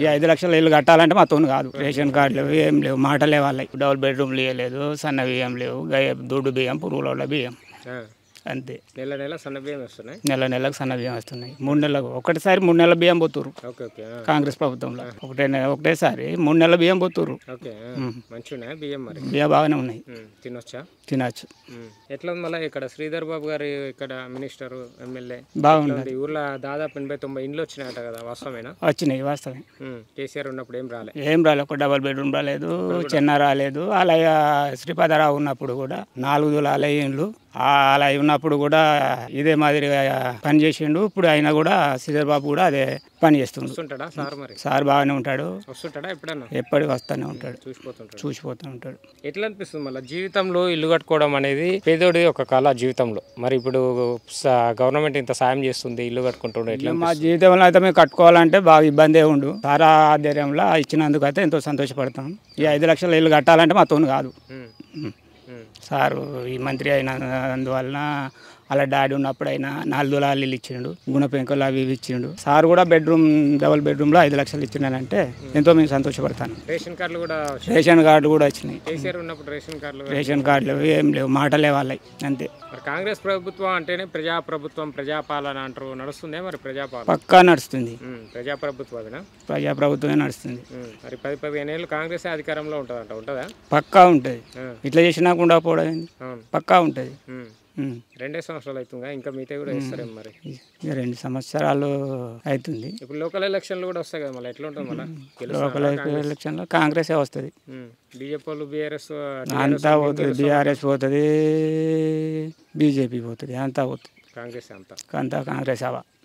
ఈ 5 లక్షల ఇల్లు కట్టాలంటే మాతోని కాదు. రేషన్ కార్డులు ఏం లేవు, మాటలే వాళ్ళకి. డబుల్ బెడ్రూమ్లు ఇవ్వలేదు, సన్న బియ్యం లేవు, దొడ్డు బియ్యం, పురుగుల బియ్యం అంతే. నెల నెల సన్న బియ్యం వస్తున్నాయి. నెలకు సన్న బియ్యం వస్తున్నాయి. 3 నెలలకు ఒకటేసారి 3 నెలల బియ్యం పోతురు ఓకే ఓకే కాంగ్రెస్ ప్రభుత్వంలో. ఒకటేసారి 3 నెలల బియ్యం పోతురు. ఓకే మంచిగా ఉన్నాయి బియ్యం. మరి బియ్యం బాగానే ఉన్నాయి, తినొచ్చా? తినచ్చు. ఎట్లా ఉంది మళ్ళీ ఇక్కడ శ్రీధర్ బాబు గారు ఇక్కడ మినిస్టర్ ఎమ్మెల్యే బాగుంది. ఊర్లో దాదాపు 80-90 ఇండ్లు వచ్చినాయట కదా, వాస్తవేనా? వచ్చినాయి, వాస్తవం. కేసీఆర్ ఉన్నప్పుడు ఏం రాలేదు. ఒక డబల్ బెడ్రూమ్ రాలేదు, చిన్న రాలేదు. అలా శ్రీపాదరావు ఉన్నప్పుడు కూడా 4 తులాల ఇండ్లు అలా ఉన్నప్పుడు కూడా ఇదే మాదిరిగా పని చేసిండు. ఇప్పుడు అయినా కూడా శ్రీధర్ బాబు కూడా అదే పని చేస్తుండు. సార్ మరి సార్ బాగానే ఉంటాడు. వస్తుంటాడా ఎప్పుడన్నా? ఎప్పటికి వస్తానే ఉంటాడు, చూసిపోతూ ఉంటాడు. ఎట్లా అనిపిస్తుంది మళ్ళీ జీవితంలో ఇల్లు కట్టుకోవడం అనేది పేదోడి ఒక కళ జీవితంలో. మరి ఇప్పుడు గవర్నమెంట్ ఇంత సాయం చేస్తుంది, ఇల్లు కట్టుకుంటుండే ఎట్లా? మా జీవితంలో అయితే మేము కట్టుకోవాలంటే బాగా ఇబ్బందే ఉండు. సారా ఆధ్వర్యంలో ఇచ్చినందుకు అయితే ఎంతో సంతోషపడతాం. ఈ 5 లక్షల ఇల్లు కట్టాలంటే మాతోని కాదు. సారు ఈ మంత్రి అయినందువలన అలా డాడీ ఉన్నప్పుడైనా 4 తులాలు ఇల్లు ఇచ్చిండు, గుణపెంకులు అవి ఇవి ఇచ్చిండు. సార్ కూడా డబుల్ బెడ్రూమ్లో 5 లక్షలు ఇచ్చిండనంటే ఎంతో మేము సంతోషపడతాను. రేషన్ కార్డు కూడా వచ్చినాయి. రేషన్ కార్డులు ఏం లేవు, మాటలే వాళ్ళకి అంతే. కాంగ్రెస్ ప్రభుత్వం అంటేనే ప్రజాప్రభుత్వం, ప్రజాపాలన అంటారు. నడుస్తుందే మరి ప్రజాపాలన? పక్కా నడుస్తుంది. ప్రజాప్రభుత్వమే నడుస్తుంది. మరి 10-15 ఏళ్ళు కాంగ్రెస్ అధికారంలో ఉంటుందా? పక్కా ఉంటుంది. ఇట్లా చేసినాకుండా పోవడం పక్కా ఉంటుంది. 2 సంవత్సరాలు అవుతుందా? ఇంకా మిగతా కూడా ఇస్తారేమో మరి? 2 సంవత్సరాలు అవుతుంది. ఇప్పుడు లోకల్ ఎలక్షన్లు కూడా వస్తాయి కదా, మళ్ళీ ఎట్లా ఉంటుంది? మళ్ళీ లోకల్ ఎలక్షన్లో కాంగ్రెసే వస్తుంది. బీజేపీ వాళ్ళు బీఆర్ఎస్ అంతా పోతుంది. బీఆర్ఎస్ పోతుంది, బీజేపీ పోతుంది, అంతా పోతుంది. కాంగ్రెస్ అంతా కాంగ్రెస్ అవా.